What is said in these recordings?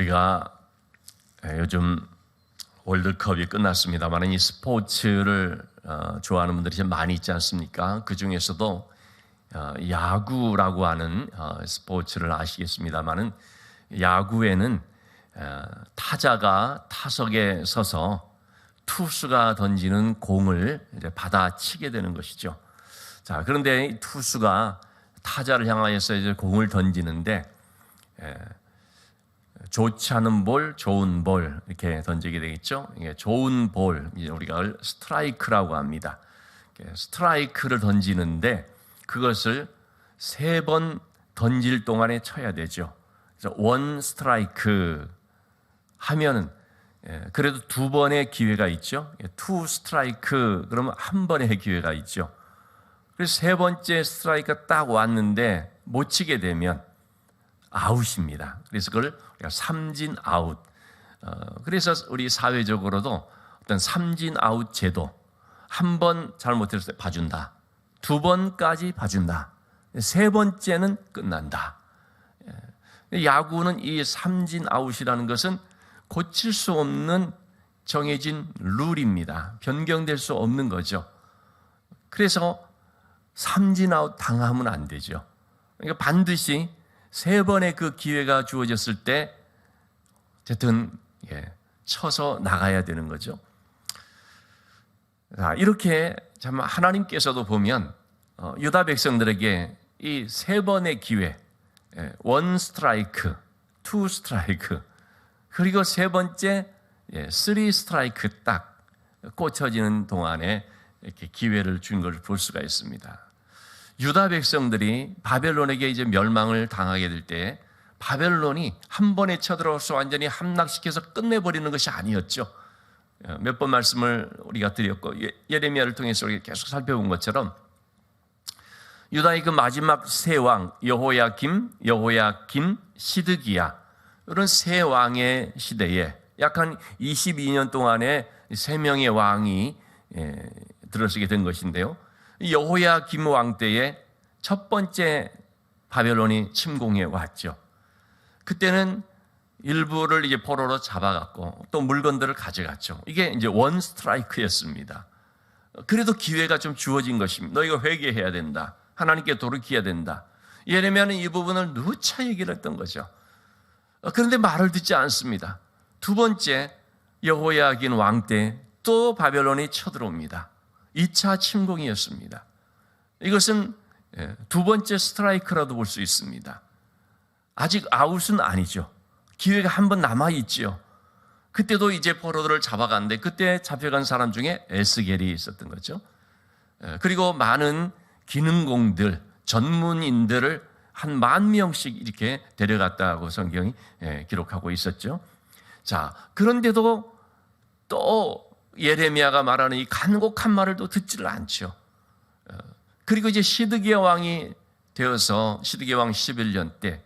우리가 요즘 월드컵이 끝났습니다만 이 스포츠를 좋아하는 분들이 좀 많이 있지 않습니까? 그 중에서도 야구라고 하는 스포츠를 아시겠습니다만은 야구에는 타자가 타석에 서서 투수가 던지는 공을 이제 받아치게 되는 것이죠. 자, 그런데 이 투수가 타자를 향하여서 이제 공을 던지는데 좋지 않은 볼, 좋은 볼 이렇게 던지게 되겠죠. 이게 좋은 볼, 우리가 스트라이크라고 합니다. 스트라이크를 던지는데 그것을 3번 던질 동안에 쳐야 되죠. 그래서 원 스트라이크 하면은 그래도 2번의 기회가 있죠. 투 스트라이크 그러면 1번의 기회가 있죠. 그래서 3번째 스트라이크가 딱 왔는데 못 치게 되면 아웃입니다. 그래서 그걸 우리가 삼진 아웃. 그래서 우리 사회적으로도 어떤 삼진 아웃 제도, 1번 잘못했을 때 봐준다, 2번까지 봐준다, 3번째는 끝난다. 야구는 이 삼진 아웃이라는 것은 고칠 수 없는 정해진 룰입니다. 변경될 수 없는 거죠. 그래서 삼진 아웃 당하면 안 되죠. 그러니까 반드시 3번의 그 기회가 주어졌을 때 어쨌든 쳐서 나가야 되는 거죠. 자, 이렇게 참 하나님께서도 보면 유다 백성들에게 이 3번의 기회, 원 스트라이크, 투 스트라이크, 그리고 3번째 3 스트라이크 딱 꽂혀지는 동안에 이렇게 기회를 준 걸 볼 수가 있습니다. 유다 백성들이 바벨론에게 이제 멸망을 당하게 될 때 바벨론이 한 번에 쳐들어서 완전히 함락시켜서 끝내버리는 것이 아니었죠. 몇 번 말씀을 우리가 드렸고 예레미야를 통해서 우리가 계속 살펴본 것처럼 유다의 그 마지막 세 왕 여호야김, 시드기야 이런 세 왕의 시대에 약 한 22년 동안에 3명의 왕이 들어서게 된 것인데요. 여호야김 왕 때에 첫 번째 바벨론이 침공해 왔죠. 그때는 일부를 이제 포로로 잡아갔고 또 물건들을 가져갔죠. 이게 이제 원 스트라이크였습니다. 그래도 기회가 좀 주어진 것입니다. 너희가 회개해야 된다. 하나님께 돌이켜야 된다. 예레미야는 이 부분을 누차 얘기를 했던 거죠. 그런데 말을 듣지 않습니다. 2번째 여호야긴 왕 때 또 바벨론이 쳐들어옵니다. 2차 침공이었습니다. 이것은 2번째 스트라이크라도 볼 수 있습니다. 아직 아웃은 아니죠. 기회가 한 번 남아있죠. 그때도 이제 포로들을 잡아갔는데 그때 잡혀간 사람 중에 에스겔이 있었던 거죠. 그리고 많은 기능공들, 전문인들을 한 10,000명씩 이렇게 데려갔다고 성경이 기록하고 있었죠. 자, 그런데도 또 예레미야가 말하는 이 간곡한 말을 또 듣지를 않죠. 그리고 이제 시드기야 왕이 되어서 시드기야 왕 11년 때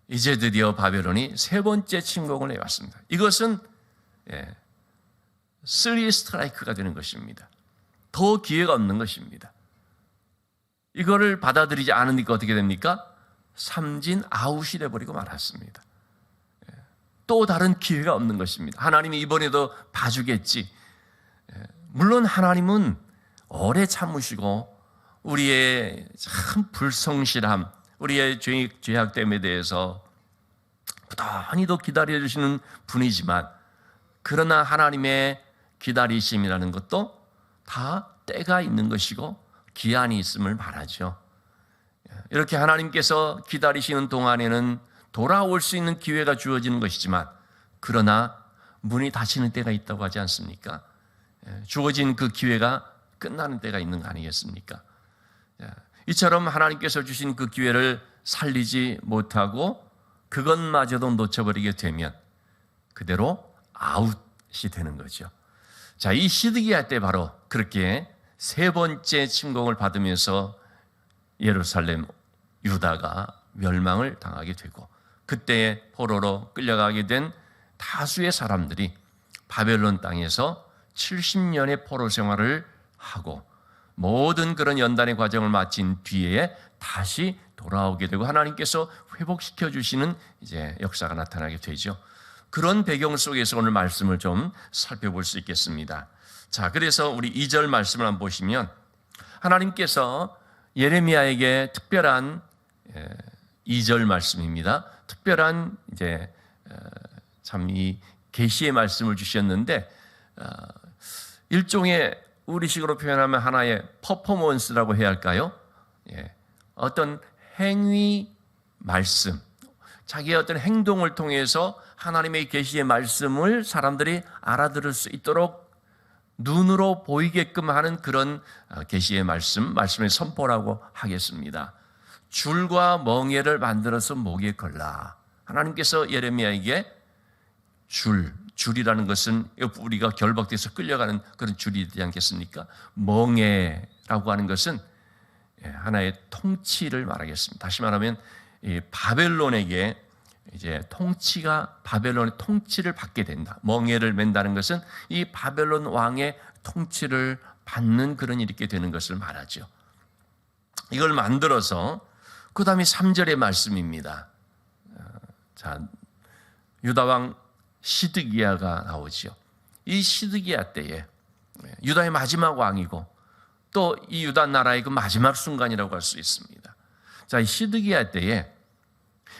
이제 드디어 바벨론이 3번째 침공을 해왔습니다. 이것은 3 스트라이크가 되는 것입니다. 더 기회가 없는 것입니다. 이거를 받아들이지 않으니까 어떻게 됩니까? 삼진 아웃이 돼버리고 말았습니다. 또 다른 기회가 없는 것입니다. 하나님이 이번에도 봐주겠지. 물론 하나님은 오래 참으시고 우리의 참 불성실함, 우리의 죄악됨에 대해서 부단히도 기다려주시는 분이지만 그러나 하나님의 기다리심이라는 것도 다 때가 있는 것이고 기한이 있음을 말하죠. 이렇게 하나님께서 기다리시는 동안에는 돌아올 수 있는 기회가 주어지는 것이지만 그러나 문이 닫히는 때가 있다고 하지 않습니까? 주어진 그 기회가 끝나는 때가 있는 거 아니겠습니까? 이처럼 하나님께서 주신 그 기회를 살리지 못하고 그것마저도 놓쳐버리게 되면 그대로 아웃이 되는 거죠. 자, 이 시드기야 때 바로 그렇게 3번째 침공을 받으면서 예루살렘, 유다가 멸망을 당하게 되고 그때의 포로로 끌려가게 된 다수의 사람들이 바벨론 땅에서 70년의 포로 생활을 하고 모든 그런 연단의 과정을 마친 뒤에 다시 돌아오게 되고 하나님께서 회복시켜 주시는 이제 역사가 나타나게 되죠. 그런 배경 속에서 오늘 말씀을 좀 살펴볼 수 있겠습니다. 자, 그래서 우리 2절 말씀을 한번 보시면 하나님께서 예레미야에게 특별한 2절 말씀입니다. 특별한 이제 참 이 계시의 말씀을 주셨는데 일종의 우리식으로 표현하면 하나의 퍼포먼스라고 해야 할까요? 어떤 행위 말씀, 자기의 어떤 행동을 통해서 하나님의 계시의 말씀을 사람들이 알아들을 수 있도록 눈으로 보이게끔 하는 그런 계시의 말씀의 선포라고 하겠습니다. 줄과 멍에를 만들어서 목에 걸라. 하나님께서 예레미야에게 줄이라는 것은 우리가 결박돼서 끌려가는 그런 줄이 되지 않겠습니까? 멍에라고 하는 것은 하나의 통치를 말하겠습니다. 다시 말하면 바벨론에게 이제 바벨론의 통치를 받게 된다. 멍에를 맨다는 것은 이 바벨론 왕의 통치를 받는 그런 일이 있게 되는 것을 말하죠. 이걸 만들어서 그 다음에 3절의 말씀입니다. 자, 유다왕 시드기야가 나오죠. 이 시드기야 때에 유다의 마지막 왕이고 또 이 유다 나라의 그 마지막 순간이라고 할 수 있습니다. 자, 이 시드기야 때에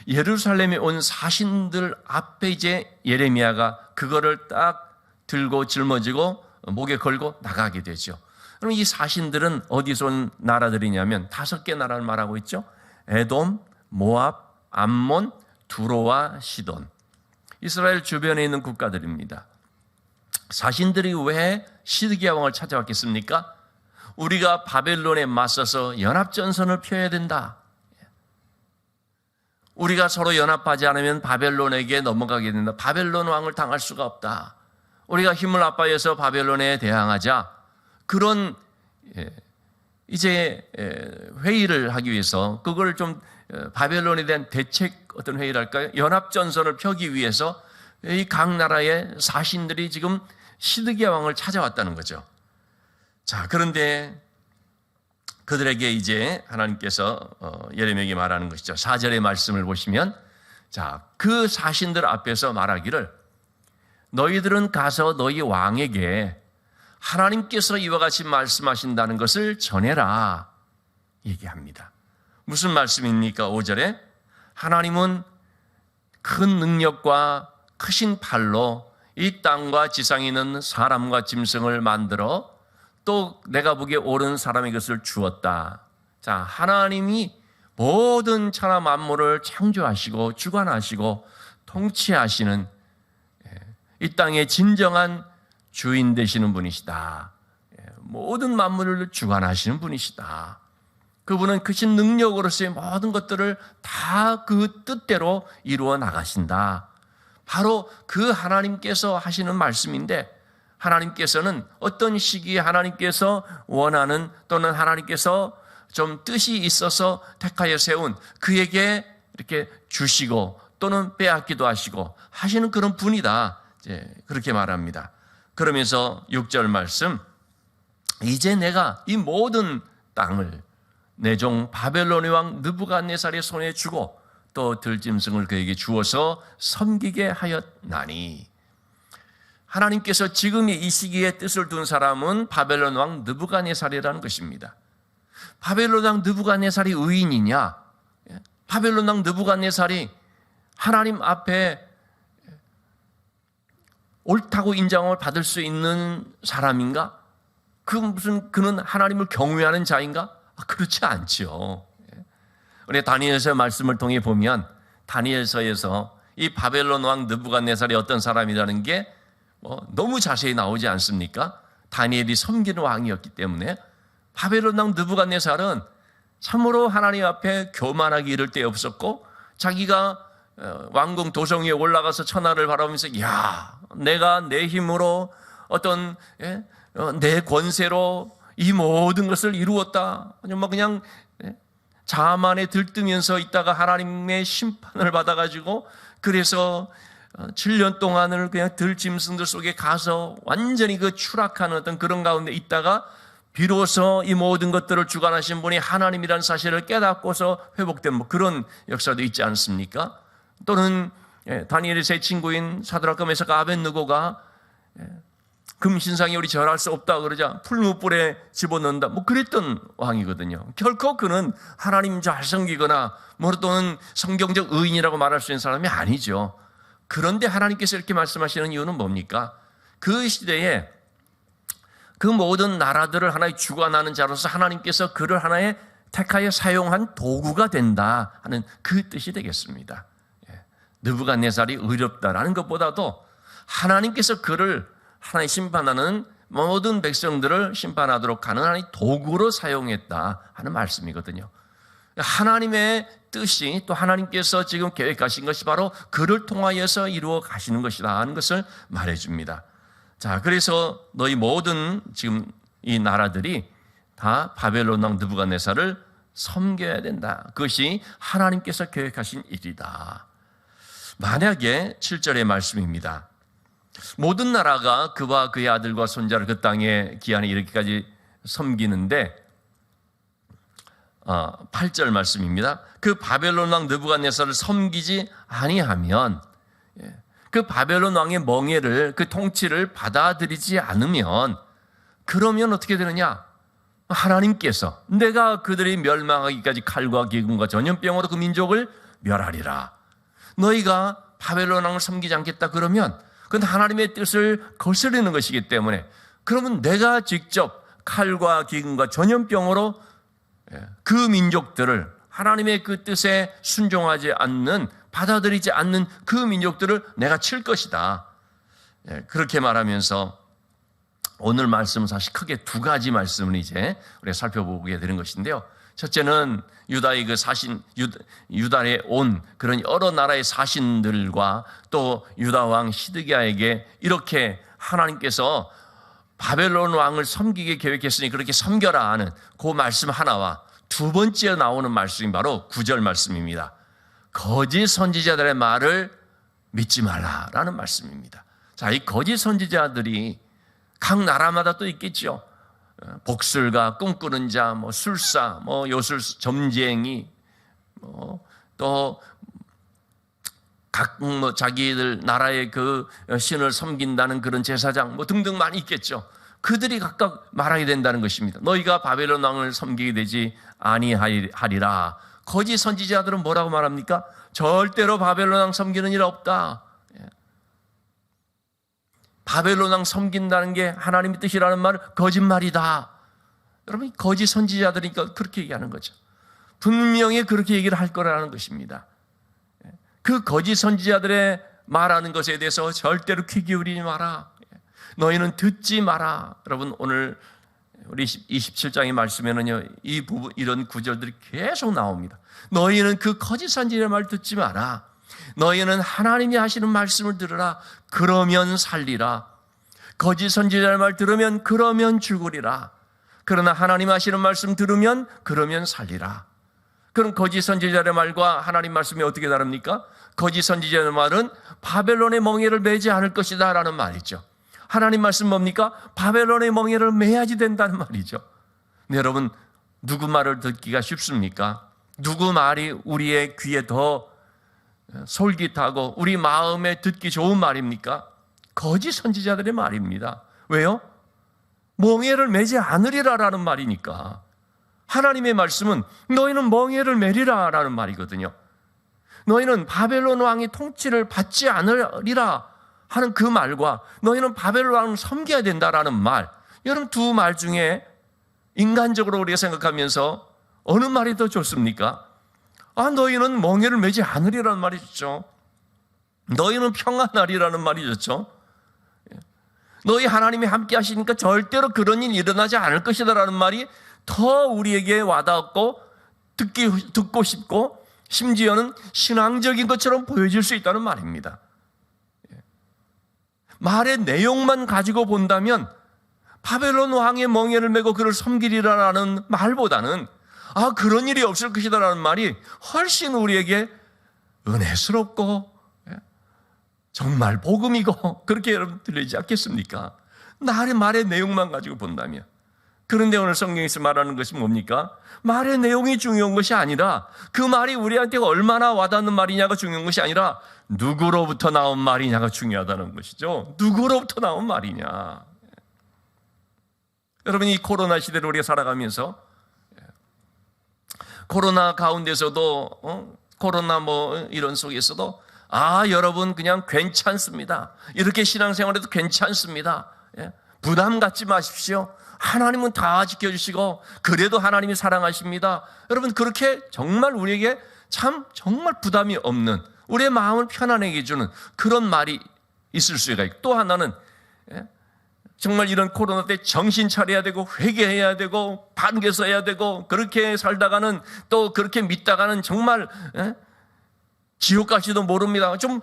예루살렘에 온 사신들 앞에 이제 예레미야가 그거를 딱 들고 짊어지고 목에 걸고 나가게 되죠. 그럼 이 사신들은 어디서 온 나라들이냐면 5개 나라를 말하고 있죠. 에돔, 모압, 암몬, 두로와 시돈. 이스라엘 주변에 있는 국가들입니다. 사신들이 왜 시드기야 왕을 찾아왔겠습니까? 우리가 바벨론에 맞서서 연합전선을 펴야 된다. 우리가 서로 연합하지 않으면 바벨론에게 넘어가게 된다. 바벨론 왕을 당할 수가 없다. 우리가 힘을 합하여서 바벨론에 대항하자. 그런 이제 회의를 하기 위해서 그걸 좀 바벨론에 대한 대책 어떤 회의를 할까요? 연합전선을 펴기 위해서 이 각 나라의 사신들이 지금 시드기야 왕을 찾아왔다는 거죠. 자, 그런데 그들에게 이제 하나님께서 예레미야에게 말하는 것이죠. 4절의 말씀을 보시면 자, 그 사신들 앞에서 말하기를 너희들은 가서 너희 왕에게 하나님께서 이와 같이 말씀하신다는 것을 전해라 얘기합니다. 무슨 말씀입니까? 5절에 하나님은 큰 능력과 크신 팔로 이 땅과 지상에 있는 사람과 짐승을 만들어 또 내가 보기에 옳은 사람의 것을 주었다. 자, 하나님이 모든 천하 만물을 창조하시고 주관하시고 통치하시는 이 땅의 진정한 주인 되시는 분이시다. 모든 만물을 주관하시는 분이시다. 그분은 크신 능력으로서의 모든 것들을 다 그 뜻대로 이루어 나가신다. 바로 그 하나님께서 하시는 말씀인데 하나님께서는 어떤 시기에 하나님께서 원하는 또는 하나님께서 좀 뜻이 있어서 택하여 세운 그에게 이렇게 주시고 또는 빼앗기도 하시고 하시는 그런 분이다. 그렇게 말합니다. 그러면서 6절 말씀 이제 내가 이 모든 땅을 내 종 바벨론의 왕 느부갓네살의 손에 주고 또 들짐승을 그에게 주어서 섬기게 하였나니 하나님께서 지금 이 시기에 뜻을 둔 사람은 바벨론 왕 느부갓네살이라는 것입니다. 바벨론 왕 느부갓네살이 의인이냐? 바벨론 왕 느부갓네살이 하나님 앞에 옳다고 인정을 받을 수 있는 사람인가? 그는 하나님을 경외하는 자인가? 그렇지 않죠. 우리 다니엘서의 말씀을 통해 보면 다니엘서에서 이 바벨론 왕 느부갓네살이 어떤 사람이라는 게 너무 자세히 나오지 않습니까? 다니엘이 섬기는 왕이었기 때문에 바벨론 왕 느부갓네살은 참으로 하나님 앞에 교만하기 이를 데 없었고 자기가 왕궁 도성 위에 올라가서 천하를 바라보면서 야, 내가 내 힘으로 어떤 내 권세로 이 모든 것을 이루었다. 그냥 자만에 들뜨면서 있다가 하나님의 심판을 받아가지고 그래서 7년 동안을 그냥 들짐승들 속에 가서 완전히 그 추락하는 어떤 그런 가운데 있다가 비로소 이 모든 것들을 주관하신 분이 하나님이라는 사실을 깨닫고서 회복된 그런 역사도 있지 않습니까? 또는 다니엘의 세 친구인 사드락과 메삭과 아벳느고가 금신상에 우리 절할 수 없다 그러자 풀무불에 집어넣는다 뭐 그랬던 왕이거든요. 결코 그는 하나님 잘 섬기거나 뭐 또는 성경적 의인이라고 말할 수 있는 사람이 아니죠. 그런데 하나님께서 이렇게 말씀하시는 이유는 뭡니까? 그 시대에 그 모든 나라들을 하나의 주관하는 자로서 하나님께서 그를 하나의 택하여 사용한 도구가 된다 하는 그 뜻이 되겠습니다. 느부갓네살이 의롭다라는 것보다도 하나님께서 그를 하나의 심판하는 모든 백성들을 심판하도록 하는 하나의 도구로 사용했다 하는 말씀이거든요. 하나님의 뜻이 또 하나님께서 지금 계획하신 것이 바로 그를 통하여서 이루어 가시는 것이다 하는 것을 말해줍니다. 자, 그래서 너희 모든 지금 이 나라들이 다 바벨론 왕 느부갓네살을 섬겨야 된다. 그것이 하나님께서 계획하신 일이다. 만약에 7절의 말씀입니다. 모든 나라가 그와 그의 아들과 손자를 그 땅에 기한에 이르기까지 섬기는데 8절 말씀입니다. 그 바벨론 왕 느부갓네살을 섬기지 아니하면 그 바벨론 왕의 멍에를 그 통치를 받아들이지 않으면 그러면 어떻게 되느냐? 하나님께서 내가 그들이 멸망하기까지 칼과 기근과 전염병으로 그 민족을 멸하리라. 너희가 바벨론 왕을 섬기지 않겠다 그러면 그건 하나님의 뜻을 거스르는 것이기 때문에 그러면 내가 직접 칼과 기근과 전염병으로 그 민족들을 하나님의 그 뜻에 순종하지 않는 받아들이지 않는 그 민족들을 내가 칠 것이다. 그렇게 말하면서 오늘 말씀은 사실 크게 두 가지 말씀을 이제 우리가 살펴보게 되는 것인데요. 첫째는 유다의 그 사신, 유다에 온 그런 여러 나라의 사신들과 또 유다 왕 시드기야에게 이렇게 하나님께서 바벨론 왕을 섬기게 계획했으니 그렇게 섬겨라 하는 그 말씀 하나와 두 번째 나오는 말씀이 바로 9절 말씀입니다. 거짓 선지자들의 말을 믿지 말라라는 말씀입니다. 자, 이 거짓 선지자들이 각 나라마다 또 있겠죠. 복술가, 꿈꾸는 자, 뭐 술사, 뭐 요술 점쟁이, 또 각 자기들 나라의 그 신을 섬긴다는 그런 제사장 뭐 등등 많이 있겠죠. 그들이 각각 말하게 된다는 것입니다. 너희가 바벨론 왕을 섬기게 되지 아니하리라. 거짓 선지자들은 뭐라고 말합니까? 절대로 바벨론 왕 섬기는 일 없다. 바벨론 왕 섬긴다는 게 하나님의 뜻이라는 말은 거짓말이다. 여러분, 거짓 선지자들이니까 그렇게 얘기하는 거죠. 분명히 그렇게 얘기를 할 거라는 것입니다. 그 거짓 선지자들의 말하는 것에 대해서 절대로 귀 기울이지 마라. 너희는 듣지 마라. 여러분, 오늘 우리 27장의 말씀에는요, 이 부분, 이런 구절들이 계속 나옵니다. 너희는 그 거짓 선지자의 말 듣지 마라. 너희는 하나님이 하시는 말씀을 들으라. 그러면 살리라. 거짓 선지자의 말 들으면 그러면 죽으리라. 그러나 하나님 하시는 말씀 들으면 그러면 살리라. 그럼 거짓 선지자의 말과 하나님 말씀이 어떻게 다릅니까? 거짓 선지자의 말은 바벨론의 멍에를 매지 않을 것이다 라는 말이죠. 하나님 말씀 뭡니까? 바벨론의 멍에를 매야지 된다는 말이죠. 네, 여러분, 누구 말을 듣기가 쉽습니까? 누구 말이 우리의 귀에 더 솔깃하고 우리 마음에 듣기 좋은 말입니까? 거짓 선지자들의 말입니다. 왜요? 멍에를 매지 않으리라라는 말이니까. 하나님의 말씀은 너희는 멍에를 매리라 라는 말이거든요. 너희는 바벨론 왕의 통치를 받지 않으리라 하는 그 말과 너희는 바벨론 왕을 섬겨야 된다라는 말, 여러분 두 말 중에 인간적으로 우리가 생각하면서 어느 말이 더 좋습니까? 너희는 멍에를 매지 않으리라는 말이 좋죠. 너희는 평안하리라는 말이 좋죠. 너희 하나님이 함께 하시니까 절대로 그런 일이 일어나지 않을 것이다라는 말이 더 우리에게 와닿고 듣고 싶고 심지어는 신앙적인 것처럼 보여질 수 있다는 말입니다. 말의 내용만 가지고 본다면 바벨론 왕의 멍에를 메고 그를 섬기리라는 말보다는 그런 일이 없을 것이다라는 말이 훨씬 우리에게 은혜스럽고 정말 복음이고 그렇게 여러분 들리지 않겠습니까? 말의 내용만 가지고 본다면. 그런데 오늘 성경에서 말하는 것이 뭡니까? 말의 내용이 중요한 것이 아니라 그 말이 우리한테 얼마나 와닿는 말이냐가 중요한 것이 아니라 누구로부터 나온 말이냐가 중요하다는 것이죠. 누구로부터 나온 말이냐. 여러분, 이 코로나 시대를 우리가 살아가면서 코로나 가운데서도 코로나 이런 속에서도 여러분 그냥 괜찮습니다. 이렇게 신앙생활해도 괜찮습니다. 부담 갖지 마십시오. 하나님은 다 지켜주시고 그래도 하나님이 사랑하십니다. 여러분, 그렇게 정말 우리에게 정말 부담이 없는, 우리의 마음을 편안하게 해주는 그런 말이 있을 수가 있고, 또 하나는 정말 이런 코로나 때 정신 차려야 되고 회개해야 되고 반개 써야 되고, 그렇게 살다가는 또 그렇게 믿다가는 정말 지옥 갈지도 모릅니다. 좀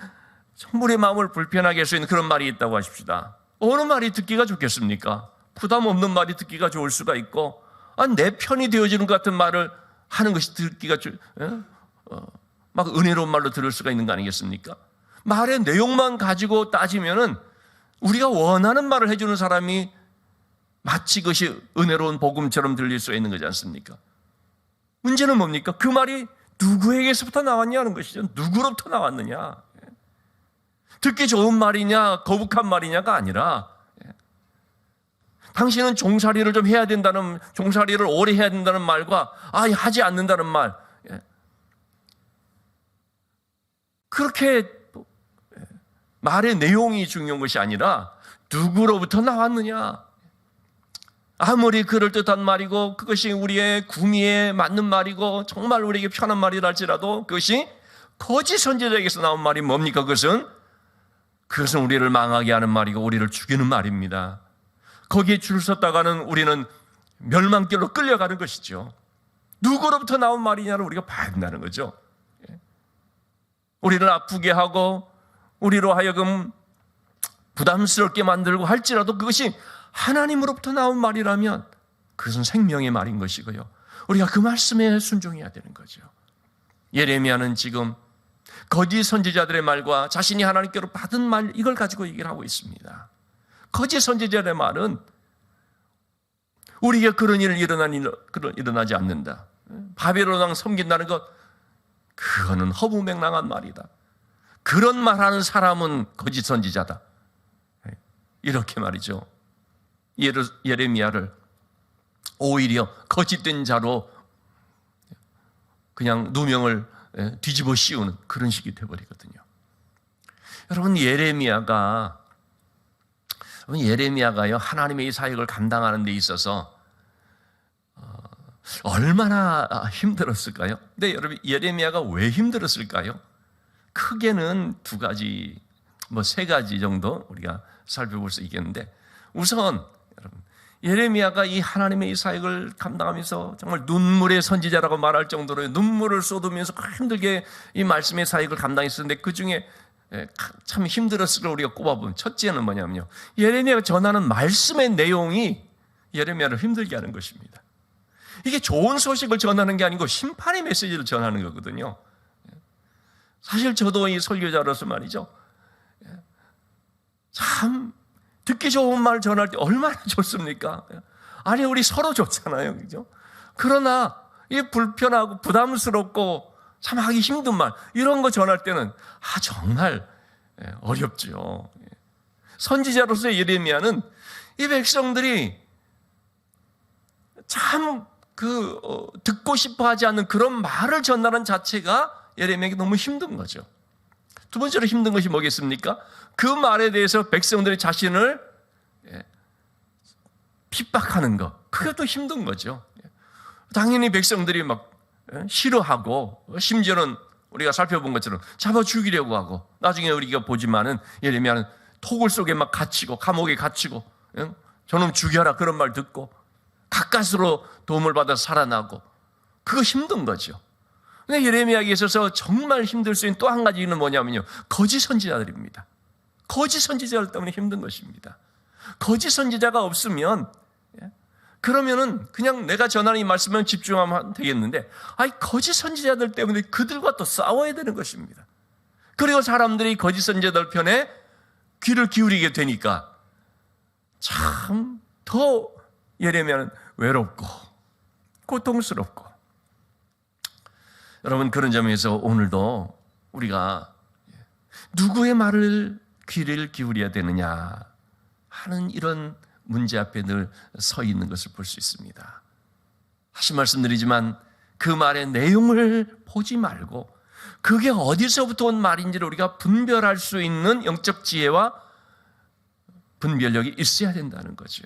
우리의 마음을 불편하게 할 수 있는 그런 말이 있다고 하십시다. 어느 말이 듣기가 좋겠습니까? 부담 없는 말이 듣기가 좋을 수가 있고, 내 편이 되어지는 것 같은 말을 하는 것이 듣기가 막 은혜로운 말로 들을 수가 있는 거 아니겠습니까? 말의 내용만 가지고 따지면은 우리가 원하는 말을 해주는 사람이 마치 그것이 은혜로운 복음처럼 들릴 수 있는 거지 않습니까? 문제는 뭡니까? 그 말이 누구에게서부터 나왔냐는 것이죠. 누구로부터 나왔느냐. 듣기 좋은 말이냐 거북한 말이냐가 아니라, 당신은 종살이를 좀 해야 된다는, 종살이를 오래 해야 된다는 말과 하지 않는다는 말, 그렇게 말의 내용이 중요한 것이 아니라 누구로부터 나왔느냐. 아무리 그럴듯한 말이고 그것이 우리의 구미에 맞는 말이고 정말 우리에게 편한 말이라 할지라도 그것이 거짓 선지자에게서 나온 말이 뭡니까? 그것은 우리를 망하게 하는 말이고 우리를 죽이는 말입니다. 거기에 줄 섰다가는 우리는 멸망길로 끌려가는 것이죠. 누구로부터 나온 말이냐를 우리가 봐야 된다는 거죠. 우리를 아프게 하고 우리로 하여금 부담스럽게 만들고 할지라도 그것이 하나님으로부터 나온 말이라면 그것은 생명의 말인 것이고요, 우리가 그 말씀에 순종해야 되는 거죠. 예레미야는 지금 거짓 선지자들의 말과 자신이 하나님께로 받은 말, 이걸 가지고 얘기를 하고 있습니다. 거짓 선지자들의 말은 우리에게 그런 일을 일어나지 않는다, 바벨론 왕 섬긴다는 것, 그거는 허무맹랑한 말이다, 그런 말하는 사람은 거짓 선지자다, 이렇게 말이죠. 예레미야를 오히려 거짓된 자로 그냥 누명을 뒤집어 씌우는 그런 식이 되어버리거든요. 여러분, 예레미야가요 하나님의 이 사역을 감당하는 데 있어서 얼마나 힘들었을까요? 근데 여러분, 예레미야가 왜 힘들었을까요? 크게는 두 가지, 세 가지 정도 우리가 살펴볼 수 있겠는데, 우선 여러분, 예레미야가 이 하나님의 이 사역을 감당하면서 정말 눈물의 선지자라고 말할 정도로 눈물을 쏟으면서 힘들게 이 말씀의 사역을 감당했었는데, 그 중에 참 힘들었을 걸 우리가 꼽아보면 첫째는 뭐냐면요, 예레미야가 전하는 말씀의 내용이 예레미야를 힘들게 하는 것입니다. 이게 좋은 소식을 전하는 게 아니고 심판의 메시지를 전하는 거거든요. 사실 저도 이 설교자로서 말이죠, 참 듣기 좋은 말 전할 때 얼마나 좋습니까? 아니, 우리 서로 좋잖아요, 그죠? 그러나 이 불편하고 부담스럽고 참 하기 힘든 말, 이런 거 전할 때는 정말 어렵죠. 선지자로서의 예레미야는 이 백성들이 참 듣고 싶어 하지 않는 그런 말을 전하는 자체가 예레미야에게 너무 힘든 거죠. 두 번째로 힘든 것이 뭐겠습니까? 그 말에 대해서 백성들이 자신을 핍박하는 것, 그게 또 힘든 거죠. 당연히 백성들이 막 싫어하고, 심지어는 우리가 살펴본 것처럼 잡아 죽이려고 하고, 나중에 우리가 보지만은 예레미야는 토굴 속에 막 갇히고 감옥에 갇히고, 저놈 죽여라 그런 말 듣고 가까스로 도움을 받아 살아나고, 그거 힘든 거죠. 근데 예레미야에게 있어서 정말 힘들 수 있는 또 한 가지는 뭐냐면요, 거짓 선지자들입니다. 거짓 선지자들 때문에 힘든 것입니다. 거짓 선지자가 없으면, 그러면은 그냥 내가 전하는 이 말씀에 집중하면 되겠는데, 거짓 선지자들 때문에 그들과 또 싸워야 되는 것입니다. 그리고 사람들이 거짓 선지자들 편에 귀를 기울이게 되니까 참 더 예레미야는 외롭고 고통스럽고. 여러분, 그런 점에서 오늘도 우리가 누구의 말을 귀를 기울여야 되느냐 하는 이런 문제 앞에 늘 서 있는 것을 볼 수 있습니다. 다시 말씀드리지만 그 말의 내용을 보지 말고 그게 어디서부터 온 말인지를 우리가 분별할 수 있는 영적 지혜와 분별력이 있어야 된다는 거죠.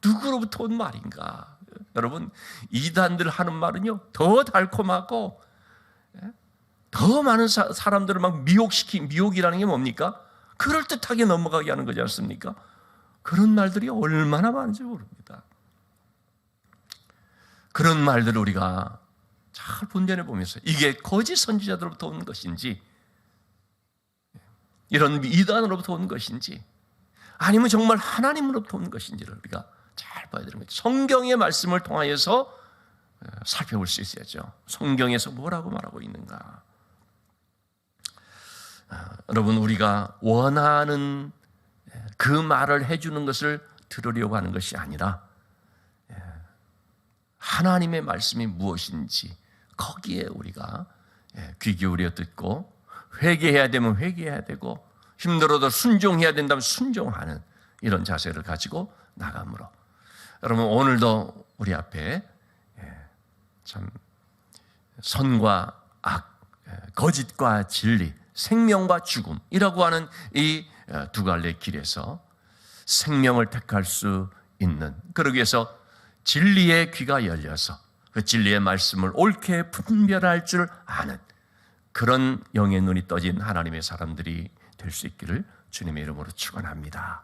누구로부터 온 말인가? 여러분, 이단들 하는 말은요 더 달콤하고 더 많은 사람들을 막 미혹이라는 게 뭡니까? 그럴듯하게 넘어가게 하는 거지 않습니까? 그런 말들이 얼마나 많은지 모릅니다. 그런 말들을 우리가 잘 분별해 보면서 이게 거짓 선지자들로부터 온 것인지, 이런 이단으로부터 온 것인지, 아니면 정말 하나님으로부터 온 것인지를 우리가 잘 봐야 되는 거죠. 성경의 말씀을 통하여서 살펴볼 수 있어야죠. 성경에서 뭐라고 말하고 있는가. 여러분, 우리가 원하는 그 말을 해주는 것을 들으려고 하는 것이 아니라 하나님의 말씀이 무엇인지 거기에 우리가 귀 기울여 듣고, 회개해야 되면 회개해야 되고, 힘들어도 순종해야 된다면 순종하는 이런 자세를 가지고 나감으로, 여러분, 오늘도 우리 앞에 참 선과 악, 거짓과 진리, 생명과 죽음이라고 하는 이 두 갈래 길에서 생명을 택할 수 있는, 그러기 위해서 진리의 귀가 열려서 그 진리의 말씀을 옳게 분별할 줄 아는 그런 영의 눈이 떠진 하나님의 사람들이 될 수 있기를 주님의 이름으로 축원합니다.